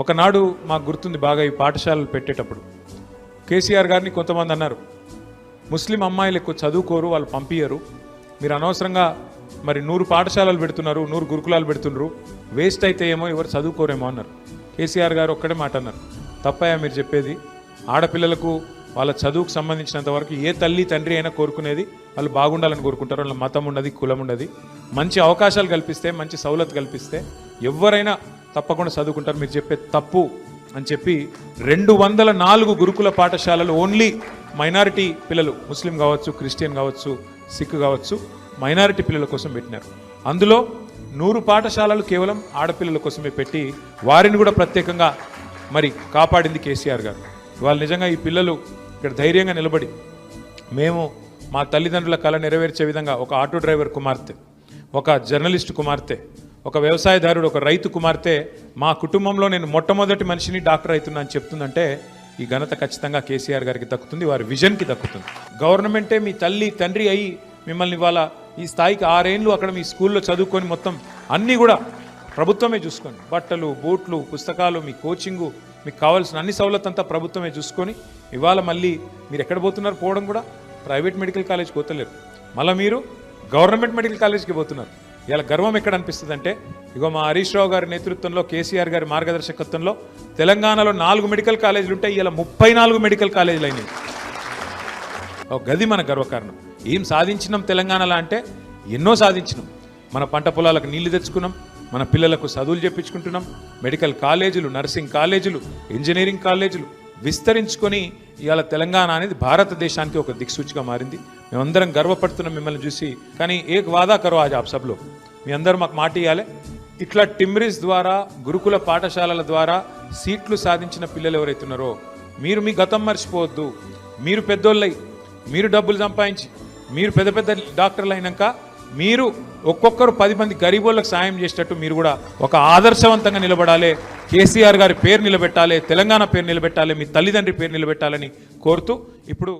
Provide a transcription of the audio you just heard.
ఒకనాడు మాకు గుర్తుంది బాగా ఈ పాఠశాలలు పెట్టేటప్పుడు కేసీఆర్ గారిని కొంతమంది అన్నారు, ముస్లిం అమ్మాయిలు ఎక్కువ చదువుకోరు, వాళ్ళు పంపించరు, మీరు అనవసరంగా మరి 100 పాఠశాలలు పెడుతున్నారు, 100 గురుకులాలు పెడుతున్నారు, వేస్ట్ అయితే ఏమో, ఎవరు చదువుకోరేమో అన్నారు. కేసీఆర్ గారు ఒక్కడే మాట అన్నారు, తప్పయ్యా మీరు చెప్పేది, ఆడపిల్లలకు వాళ్ళ చదువుకు సంబంధించినంత వరకు ఏ తల్లి తండ్రి అయినా కోరుకునేది వాళ్ళు బాగుండాలని కోరుకుంటారు. వాళ్ళ మతం ఉండదు, కులం ఉండదు, మంచి అవకాశాలు కల్పిస్తే, మంచి సౌలత్ కల్పిస్తే ఎవరైనా తప్పకుండా చదువుకుంటారు, మీరు చెప్పే తప్పు అని చెప్పి 204 గురుకుల పాఠశాలలు ఓన్లీ మైనారిటీ పిల్లలు, ముస్లిం కావచ్చు, క్రిస్టియన్ కావచ్చు, సిక్ కావచ్చు, మైనారిటీ పిల్లల కోసం పెట్టినారు. అందులో 100 పాఠశాలలు కేవలం ఆడపిల్లల కోసమే పెట్టి వారిని కూడా ప్రత్యేకంగా మరి కాపాడింది కేసీఆర్ గారు. వాళ్ళు నిజంగా ఈ పిల్లలు ఇక్కడ ధైర్యంగా నిలబడి మేము మా తల్లిదండ్రుల కళ నెరవేర్చే విధంగా ఒక ఆటో డ్రైవర్ కుమార్తె, ఒక జర్నలిస్టు కుమార్తె, ఒక వ్యవసాయదారుడు, ఒక రైతు కుమార్తె, మా కుటుంబంలో నేను మొట్టమొదటి మనిషిని డాక్టర్ అవుతున్నా అని చెప్తుందంటే ఈ ఘనత ఖచ్చితంగా కేసీఆర్ గారికి దక్కుతుంది, వారి విజన్కి దక్కుతుంది. గవర్నమెంటే మీ తల్లి తండ్రి అయ్యి మిమ్మల్ని ఇవాళ ఈ స్థాయికి 6 ఏళ్ళు అక్కడ మీ స్కూల్లో చదువుకొని మొత్తం అన్నీ కూడా ప్రభుత్వమే చూసుకొని, బట్టలు, బూట్లు, పుస్తకాలు, మీ కోచింగు, మీకు కావాల్సిన అన్ని సౌలత్ అంతా ప్రభుత్వమే చూసుకొని ఇవాళ మళ్ళీ మీరు ఎక్కడ పోతున్నారు, పోవడం కూడా ప్రైవేట్ మెడికల్ కాలేజ్కి పోతలేరు, మళ్ళీ మీరు గవర్నమెంట్ మెడికల్ కాలేజ్కి పోతున్నారు. ఇలా గర్వం ఎక్కడ అనిపిస్తుంది అంటే, ఇగో మా హరీష్ రావు గారి నేతృత్వంలో, కేసీఆర్ గారి మార్గదర్శకత్వంలో తెలంగాణలో 4 మెడికల్ కాలేజీలు ఉంటాయి, ఇలా 34 మెడికల్ కాలేజీలు అయినాయి. ఒక గది మన గర్వకారణం. ఏం సాధించినాం తెలంగాణలో అంటే ఎన్నో సాధించినాం. మన పంట పొలాలకు నీళ్లు తెచ్చుకున్నాం, మన పిల్లలకు చదువులు చెప్పించుకుంటున్నాం, మెడికల్ కాలేజీలు, నర్సింగ్ కాలేజీలు, ఇంజనీరింగ్ కాలేజీలు విస్తరించుకొని ఇవాళ తెలంగాణ అనేది భారతదేశానికి ఒక దిక్సూచిగా మారింది. మేమందరం గర్వపడుతున్నాం మిమ్మల్ని చూసి. కానీ ఏక్ వాదా కరో ఆజ్ ఆప్ సబ్లో, మీ అందరూ మాకు మాట ఇవ్వాలి. ఇట్లా టిమ్రిస్ ద్వారా, గురుకుల పాఠశాలల ద్వారా సీట్లు సాధించిన పిల్లలు ఎవరైతున్నారో మీరు మీ గతం మర్చిపోవద్దు. మీరు పెద్దోళ్ళై, మీరు డబ్బులు సంపాదించి, మీరు పెద్ద పెద్ద డాక్టర్లు అయినాక మీరు ఒక్కొక్కరు 10 మంది గరీబోళ్ళకు సాయం చేసేటట్టు మీరు కూడా ఒక ఆదర్శవంతంగా నిలబడాలి. కేసీఆర్ గారి పేరు నిలబెట్టాలి, తెలంగాణ పేరు నిలబెట్టాలి, మీ తల్లిదండ్రి పేరు నిలబెట్టాలని కోరుతూ ఇప్పుడు